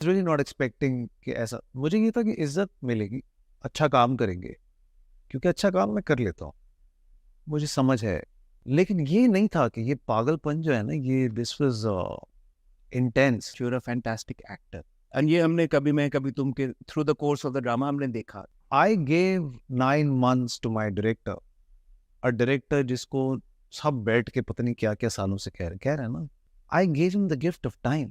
Really not expecting कि ऐसा, मुझे ये था कि इज्जत मिलेगी, अच्छा काम करेंगे, क्योंकि अच्छा काम मैं कर लेता हूँ, मुझे समझ है। लेकिन ये नहीं था कि ये पागलपन जो है ना, ये this was intense. You are a fantastic actor and ये हमने कभी मैं कभी तुम के through the course of the drama हमने देखा। I gave 9 months to my director, और डायरेक्टर जिसको सब बैठ के पता नहीं क्या क्या सालों से कह रहे हैं ना, I gave him the gift of time.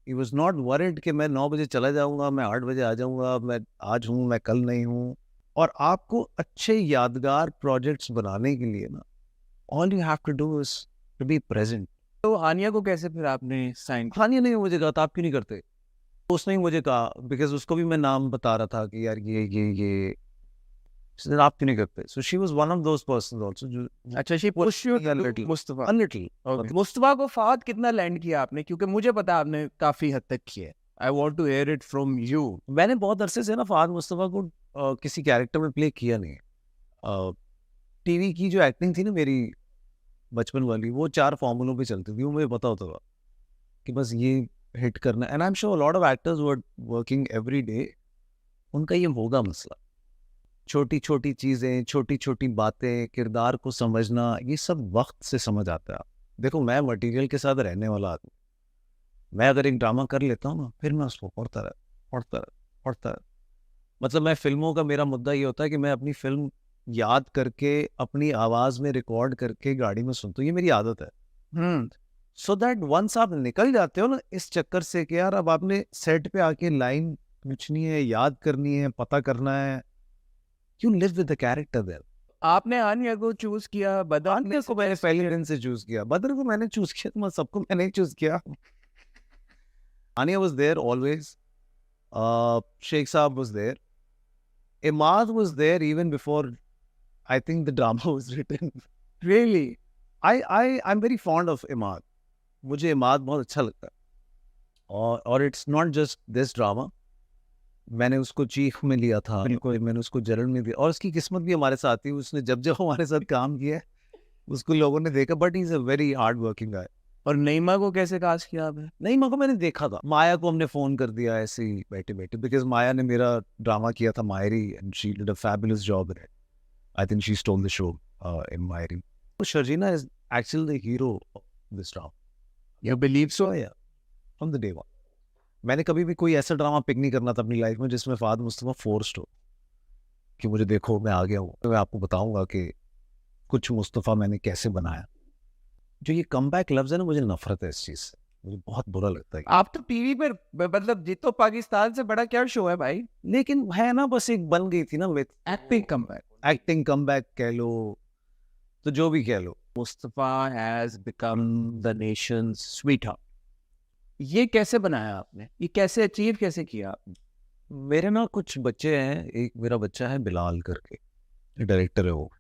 He was not worried कि मैं 9 बजे चला जाऊंगा, मैं 8 बजे आ जाऊंगा, मैं आज हूँ मैं कल नहीं हूँ। और आपको अच्छे यादगार प्रोजेक्ट्स बनाने के लिए ना, all you have to do is to be present. तो हानिया को कैसे फिर आपने साइन किया? हानिया ने मुझे कहा था आप क्यों नहीं करते, उसने ही मुझे कहा, बिकॉज उसको भी मैं नाम बता रहा था कि यार ये आप क्यों नहीं करते। So she was one of those persons also जो अच्छा, she push you a to little, Mustafa. a little, okay, Mustafa को फाहद कितना लैंड किया आपने, क्योंकि मुझे पता आपने काफी हद तक किया है। I want to hear it from you. मैंने बहुत अरसे से ना फहद मुस्तफा को किसी कैरेक्टर में प्ले किया नहीं। टीवी की जो एक्टिंग थी ना मेरी बचपन वाली, वो 4 फॉर्मूलों पे चलती थी, वो मुझे पता होता था कि बस ये हिट करना। And I am sure lot of actors who are working every day, उनका ये होगा मसला। छोटी छोटी चीज़ें, छोटी छोटी बातें, किरदार को समझना, ये सब वक्त से समझ आता है। देखो मैं मटेरियल के साथ रहने वाला आदमी, मैं अगर एक ड्रामा कर लेता हूँ ना, फिर मैं उसको पढ़ता रह। मतलब मैं फिल्मों का, मेरा मुद्दा ये होता है कि मैं अपनी फिल्म याद करके अपनी आवाज़ में रिकॉर्ड करके गाड़ी में सुनता हूँ, ये मेरी आदत है। सो दैट वंस आप निकल जाते हो ना इस चक्कर से कि यार अब आपने सेट पे आके लाइन पूछनी है, याद करनी है, पता करना है, you live with the character there. आपने हानिया को चूज किया, बदर आनिया को मैंने पहले दिन से चूज किया, बद्र को मैंने चूज किया, तो सबको मैंने चूज किया। Ania was there always, Sheikh Sahab was there, Imad was there even before I think the drama was written. Really? I am very fond of Imad, मुझे इमाद बहुत अच्छा लगता है। और it's not just this drama, मैंने उसको चीफ में लिया था, बिल्कुल। मैंने उसको जलन में दिया, और उसकी किस्मत भी हमारे साथ थी, उसने जब जब हमारे साथ काम किया है उसको लोगों ने देखा, but he is a very hard working गाय। और नईमा को कैसे कास्ट किया आपने? नहीं, माँ को मैंने देखा था, माया को हमने फोन कर दिया ऐसे ही बैठे बैठे, बिकॉज माया ने मेरा ड्रामा किया था Mayri, and she did a fabulous job in it. I think she stole the show in Mayri. तो Sharjeena is actually the hero of this drama. You believe so? Yeah from the day one, मैंने कभी भी कोई ऐसा drama pick नहीं करना था अपनी लाइफ में जिसमें फहद मुस्तफा फोर्स्ड हो कि मुझे देखो मैं आ गया हूँ, तो मैं आपको बताऊंगा कि कुछ मुस्तफा मैंने कैसे बनाया। जो ये कमबैक लफ्ज है ना, मुझे नफरत है इस चीज से, मुझे बहुत बुरा लगता है। आप तो टीवी पर मतलब जीतो पाकिस्तान से बड़ा क्या शो है भाई। लेकिन है ना, बस एक बन गई थी ना with acting comeback. Acting comeback कह लो, तो जो भी कह लो। Mustafa has become the nation's sweetheart. ये कैसे बनाया आपने, ये कैसे अचीव कैसे किया आपने? मेरे ना कुछ बच्चे हैं, एक मेरा बच्चा है बिलाल करके, डायरेक्टर है वो।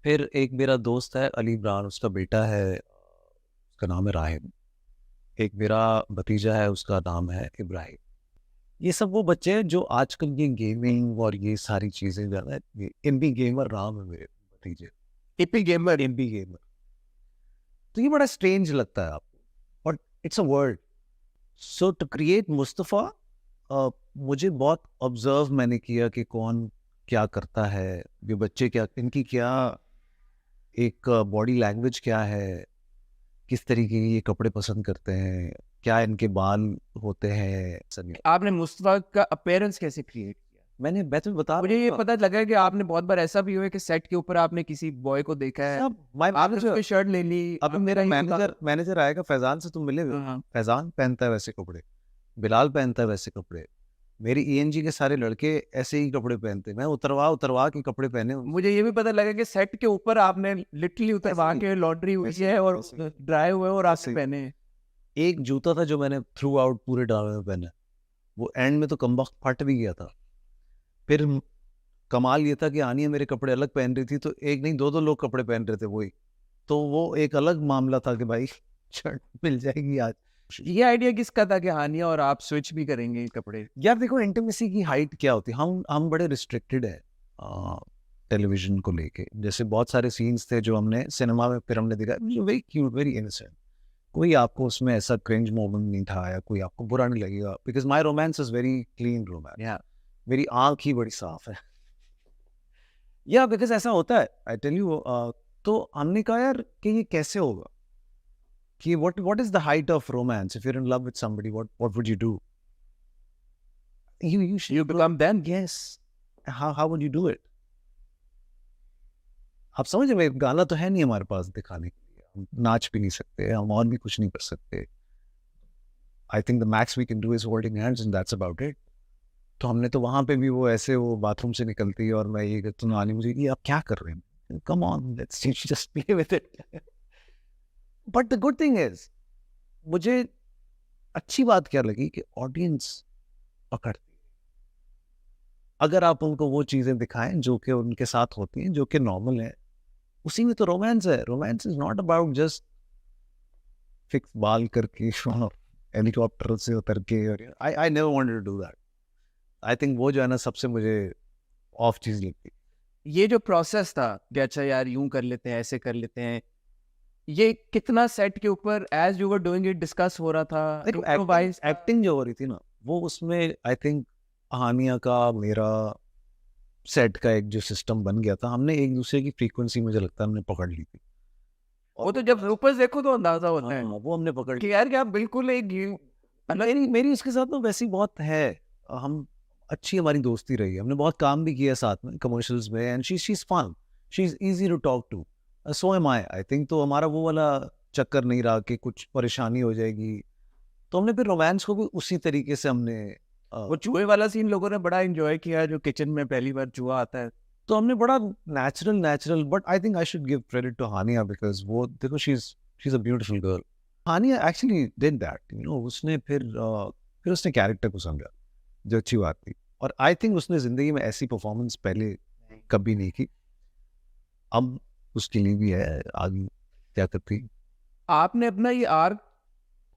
फिर एक मेरा दोस्त है अली इमरान, उसका बेटा है, उसका नाम है राहिम। एक मेरा भतीजा है, उसका नाम है इब्राहिम। ये सब वो बच्चे हैं जो आजकल ये गेमिंग और ये सारी चीजें ज्यादा, एमबी गेमर नाम है मेरे भतीजे, एपी गेमर। MB gamer. तो ये बड़ा स्ट्रेंज लगता है आपको, और it's a word. So to create Mustafa, मुझे बहुत ऑब्जर्व मैंने किया कि कौन क्या करता है, ये बच्चे क्या, इनकी क्या एक बॉडी लैंग्वेज क्या है, किस तरीके के ये कपड़े पसंद करते हैं, क्या इनके बाल होते हैं, सब। आपने मुस्तफा का अपीयरेंस कैसे क्रिएट किया? मैं तुम्हें बता मुझे ये रहा हूँ पता लगा है कि आपने बहुत बार ऐसा भी हुआ है कि सेट के ऊपर आपने किसी बॉय को देखा है, सब माय आपने उसकी शर्ट ले ली। अब मेरा मैनेजर आएगा, फैजान से तुम मिले हो? हाँ। फैजान पहनता है वैसे कपड़े, बिलाल पहनता है वैसे कपड़े, मेरी ईएनजी के सारे लड़के ऐसे ही कपड़े पहनते हैं। मैं उतरवा के कपड़े पहने हूँ। मुझे ये भी पता लगा कि सेट के ऊपर आपने लिटरली उतरवा ऐसे ही, के लॉन्ड्री हुई ऐसे है और ऐसे ड्राई हुए और ऐसे आपने पहने हैं। एक जूता था जो मैंने थ्रू आउट पूरे ड्रामे में पहना, वो एंड में तो कमबख्त फट भी गया था। फिर कमाल ये था कि आनिया मेरे कपड़े अलग पहन रही थी, तो एक नहीं दो लोग कपड़े पहन रहे थे वही, तो वो एक अलग मामला था कि भाई शर्ट मिल जाएगी आज। ये आइडिया किसका था कि हानिया और आप स्विच भी करेंगे कपड़े? यार देखो, इंटीमेसी की हाइट क्या होती है, हम बड़े रिस्ट्रिक्टेड है टेलीविजन को लेके। जैसे बहुत सारे सीन्स थे जो हमने सिनेमा में फिर हमने देखा, वेरी क्यूट, वेरी इनोसेंट, कोई आपको उसमें ऐसा क्रिंज मोमेंट नहीं था या कोई आपको बुरा नहीं लगेगा, because my romance is very clean romance. या मेरी आंख ही बड़ी साफ है। या बिकॉज ऐसा होता है, आई टेल यू। तो हमने कहा यार कि ये कैसे होगा, कि what is the height of romance if you're in love with somebody, what would you do? You become them. yes, how would you do it? आप समझ रहे हैं, गाना तो है नहीं हमारे पास दिखाने के लिए, हम नाच भी नहीं सकते, हम और भी कुछ नहीं कर सकते। I think the max we can do is holding hands and that's about it. तो हमने तो वहां पे भी वो ऐसे वो बाथरूम से निकलती है और मैं ये कहता हूँ, नानी मुझे ये आप क्या कर रहे हैं, come on let's just play with it. But the good thing is, मुझे अच्छी बात क्या लगी कि ऑडियंस पकड़ती है। अगर आप उनको वो चीजें दिखाएं जो कि उनके साथ होती हैं, जो कि नॉर्मल है, उसी में तो रोमांस है। Romance is not about just fix बाल करके हेलीकॉप्टर से उतर के, और I never wanted to do that. I think वो जो है ना, सबसे मुझे ऑफ चीज लगती। ये जो प्रोसेस था कि अच्छा यार यूं कर लेते हैं, ऐसे कर लेते हैं, ये कितना सेट के ऊपर as you were doing it discuss हो रहा था? एक्टिंग जो हो रही थी ना, वो उसमें आई थिंक हानिया का मेरा सेट का एक जो सिस्टम बन गया था, हमने एक दूसरे की फ्रीक्वेंसी मुझे लगता है हमने पकड़ ली थी। वो तो जब ऊपर देखो तो अंदाजा होता है वो हमने पकड़ कि यार क्या बिल्कुल एक मेरी उसके साथ तो वैसी बहुत है, हम अच्छी हमारी दोस्ती रही है, हमने बहुत काम भी किया साथ में कमर्शियल्स में, and she is fun, she is easy to talk to, so am I think. तो हमारा वो वाला चक्कर नहीं रहा कि कुछ परेशानी हो जाएगी। तो हमने फिर रोमांस को भी उसी तरीके से हमने वो चूहे वाला सीन लोगों ने बड़ा एंजॉय किया, जो किचन में पहली बार चूहा आता है, तो हमने बड़ा natural. But I think I should give credit to Hania, because वो देखो she is a beautiful girl. Hania actually did that, you know. उसने फिर उसने कैरेक्टर को समझा, जो अच्छी बात थी। और आई थिंक उसने जिंदगी में ऐसी परफॉर्मेंस पहले कभी नहीं की। अब उसके लिए भी है आगे क्या करती। आपने अपना ये आर्क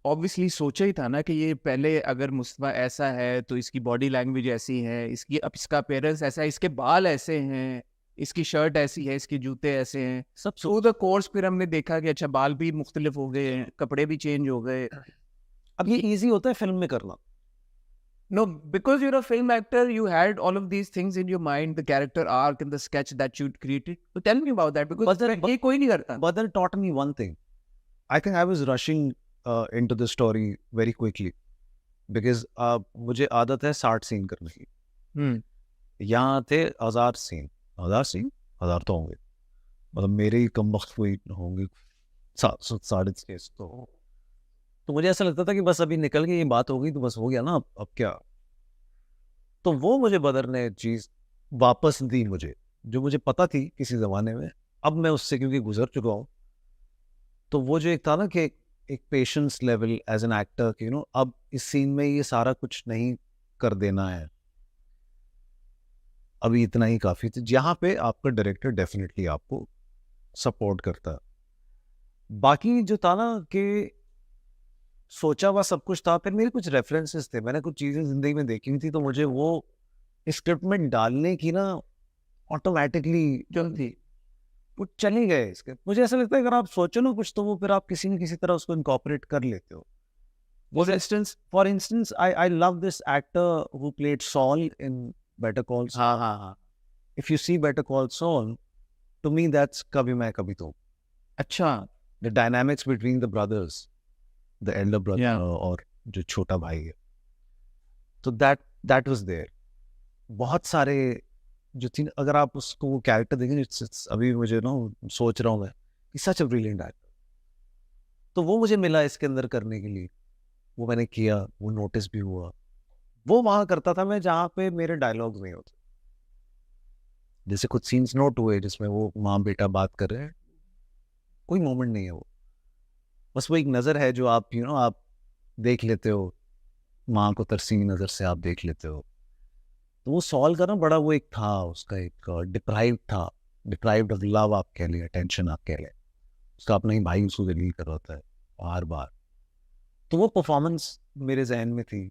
ऑब्वियसली सोचा ही था ना कि ये पहले अगर मुस्तफा ऐसा है तो इसकी बॉडी लैंग्वेज ऐसी है, इसकी अब इसका अपीयरेंस ऐसा है, इसके बाल ऐसे हैं, इसकी शर्ट ऐसी है, इसके जूते ऐसे हैं, सब थ्रू द कोर्स फिर हमने देखा कि अच्छा बाल भी मुख्तलिफ हो गए हैं, कपड़े भी चेंज हो गए। अब ये इजी होता है फिल्म में करना। No, because you're a film actor, you had all of these things in your mind, the character arc and the sketch that you created. So tell me about that, because ये कोई नहीं करता। But that taught me one thing. I think I was rushing into the story very quickly because मुझे आदत है 60 scene करने की। यहाँ थे 1000 सीन। 1000 तो होंगे, मतलब मेरे ही कम वक्त हुई होंगे 700-650। तो मुझे ऐसा लगता था कि बस अभी निकल के ये बात हो गई तो बस हो गया ना, अब क्या। तो वो मुझे बदर ने चीज वापस दी मुझे, जो मुझे पता थी किसी जमाने में, अब मैं उससे क्योंकि गुजर चुका हूँ। तो वो जो एक था ना कि एक patience level as an actor, you know, अब इस सीन में ये सारा कुछ नहीं कर देना है, अभी इतना ही काफी थी, जहाँ पे आपका डायरेक्टर डेफिनेटली आपको सपोर्ट करता है। बाकी जो था ना कि सोचा हुआ सब कुछ था, फिर मेरे कुछ रेफरेंसेस थे, मैंने कुछ चीजें जिंदगी में देखी हुई थी, तो मुझे वो स्क्रिप्ट में डालने की ना ऑटोमेटिकली जो थी वो चले गए इसके। मुझे ऐसा लगता है अगर आप सोचो ना कुछ, तो वो फिर आप किसी न किसी तरह उसको इनकॉर्पोरेट कर लेते हो। For instance I love this actor who played Saul in Better Call Saul. हाँ। If you see Better Call Saul, to me that's कभी मैं कभी तुम। अच्छा, the dynamics between the brothers, the elder brother और जो छोटा भाई है, तो दैट वाज देयर। बहुत सारे जो थी, अगर आप उसको वो कैरेक्टर देखें, इट्स अभी मुझे ना सोच रहा हूँ मैं कि सच अ ब्रिलियंट एक्टर। तो वो मुझे मिला इसके अंदर करने के लिए, वो मैंने किया, वो नोटिस भी हुआ। वो वहां करता था मैं जहाँ पे मेरे डायलॉग नहीं होते। जैसे कुछ सीन्स नोट हुए जिसमें वो माँ बेटा बात कर रहे हैं, कोई मोमेंट नहीं है वो, बस वो एक नज़र है जो आप आप देख लेते हो, माँ को तरसीनी नज़र से आप देख लेते हो। तो वो सॉल्व करना बड़ा वो एक था, उसका एक डिप्राइव्ड ऑफ लव आप कह लें, अटेंशन आप कह लें, उसका अपना ही भाई उसको जलील कर होता है बार बार। तो वो परफॉर्मेंस मेरे जहन में थी,